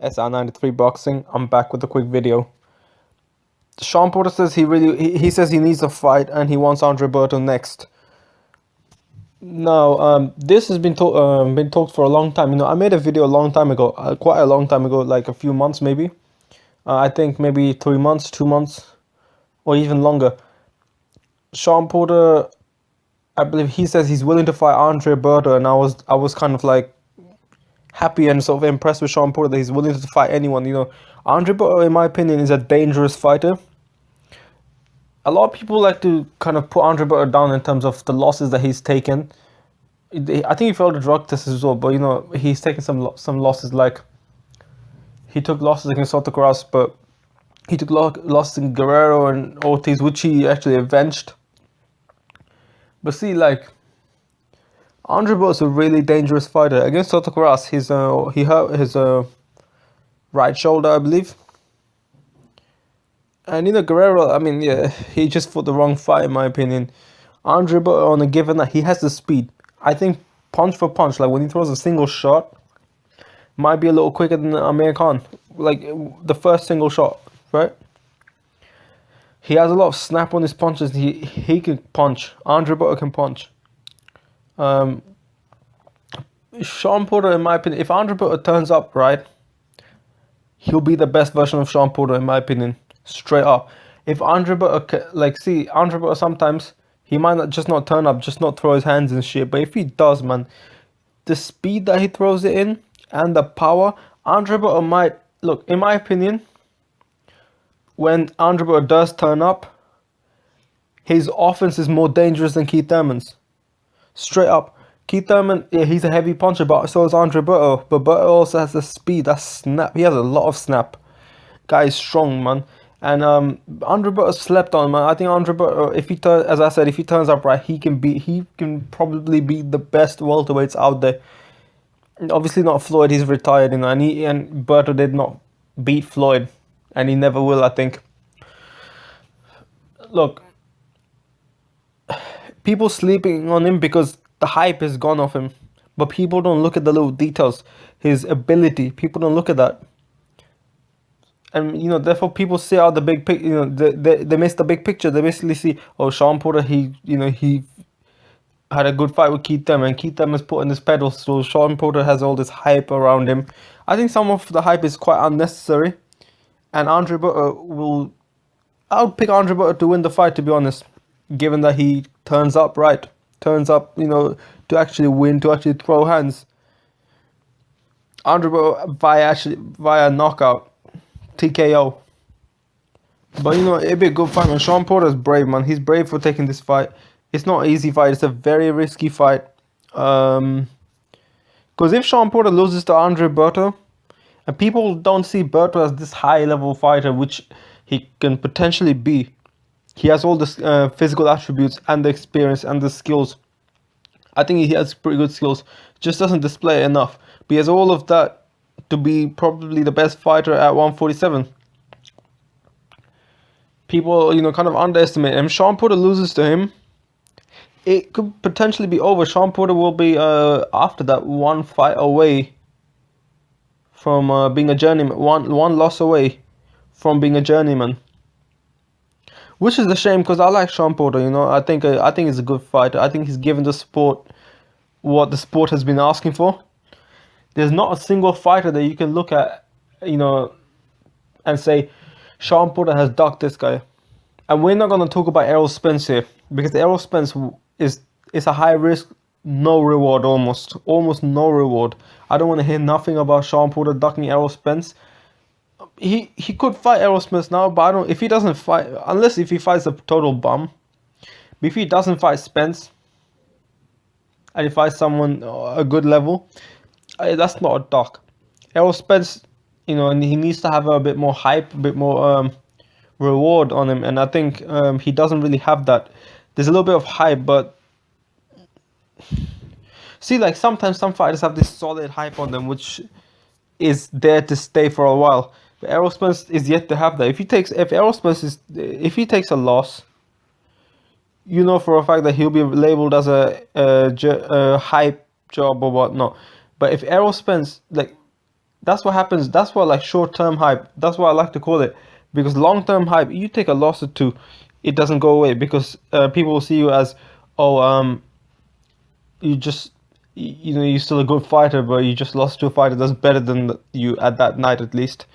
SR93 Boxing. I'm back with a quick video. Shawn Porter says he says he needs a fight and he wants Andre Berto next. Now, this has been talked for a long time. You know, I made a video a long time ago, quite a long time ago, like a few months maybe. I think maybe 3 months, 2 months, or even longer. Shawn Porter, I believe he says he's willing to fight Andre Berto, and I was kind of like happy and sort of impressed with Shawn Porter that he's willing to fight anyone. You know, Andre Berto, in my opinion, is a dangerous fighter. A lot of people like to kind of put Andre Berto down in terms of the losses that he's taken. I think he failed the drug test as well, but you know, he's taken some losses. Like he took losses against Soto Karass, but he took losses in Guerrero and Ortiz, which he actually avenged. But see, like, Andre Berto is a really dangerous fighter. Against Soto Karass, he hurt his right shoulder, I believe. And you know, Guerrero, I mean, yeah, he just fought the wrong fight in my opinion. Andre Berto, on a given night, he has the speed. I think punch for punch, like when he throws a single shot, might be a little quicker than Amir Khan. Like the first single shot, right? He has a lot of snap on his punches. He can punch. Andre Berto can punch. Shawn Porter, in my opinion, if Andre Berto turns up right, he'll be the best version of Shawn Porter, in my opinion. Straight up. If Andre Berto, like, see, Andre Berto sometimes, he might not turn up, just not throw his hands and shit. But if he does, man, the speed that he throws it in and the power, Andre Berto might, look, in my opinion, when Andre Berto does turn up, his offense is more dangerous than Keith Thurman's. Straight up. Keith Thurman, yeah, he's a heavy puncher, but so is Andre Berto. But Berto also has the speed, that snap. He has a lot of snap. Guy is strong, man. And Andre Berto slept on, man. I think Andre Berto, if he as I said, if he turns up right, he can probably be the best welterweights out there. Obviously not Floyd, he's retired, you know, and Berto did not beat Floyd, and he never will, I think. Look, people sleeping on him because the hype is gone off him, but people don't look at the little details, his ability. People don't look at that. And you know, therefore people see out the big picture. You know, they miss the big picture. They basically see, oh, Shawn Porter, he had a good fight with Keith Thurman. Keith Thurman's put on this pedestal. Shawn Porter has all this hype around him. I think some of the hype is quite unnecessary. And Andre Berto I would pick Andre Berto to win the fight, to be honest, given that he turns up right, turns up, you know, to actually win, to actually throw hands. Andre Berto via knockout. TKO. But you know, it'd be a good fight, man. Shawn Porter is brave, man. He's brave for taking this fight. It's not an easy fight. It's a very risky fight. Because if Shawn Porter loses to Andre Berto, and people don't see Berto as this high-level fighter, which he can potentially be. He has all the physical attributes and the experience and the skills. I think he has pretty good skills. Just doesn't display enough. But he has all of that to be probably the best fighter at 147. People, you know, kind of underestimate him. Shawn Porter loses to him, it could potentially be over. Shawn Porter will be, after that, one fight away from being a journeyman. One loss away from being a journeyman. Which is a shame, because I like Shawn Porter, you know. I think he's a good fighter. I think he's given the sport what the sport has been asking for. There's not a single fighter that you can look at, you know, and say, Shawn Porter has ducked this guy. And we're not going to talk about Errol Spence here, because Errol Spence is a high risk, no reward almost no reward. I don't want to hear nothing about Shawn Porter ducking Errol Spence. He could fight Errol Spence now, but I don't. If he doesn't fight, unless if he fights a total bum, but if he doesn't fight Spence, and he fights someone a good level, that's not a duck. Errol Spence, you know, and he needs to have a bit more hype, a bit more reward on him, and I think he doesn't really have that. There's a little bit of hype, but see, like sometimes some fighters have this solid hype on them, which is there to stay for a while. But Errol Spence is yet to have that. If he takes a loss, you know for a fact that he'll be labeled as a hype job or whatnot. But if Errol Spence, like, that's what happens. That's what like short-term hype. That's what I like to call it. Because long-term hype, you take a loss or two, it doesn't go away because people will see you as, oh, you just, you know, you're still a good fighter, but you just lost to a fighter that's better than you at that night at least.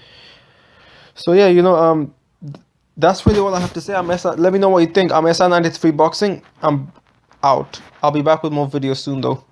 So yeah, you know, that's really all I have to say. Let me know what you think. I'm SR93 Boxing. I'm out. I'll be back with more videos soon though.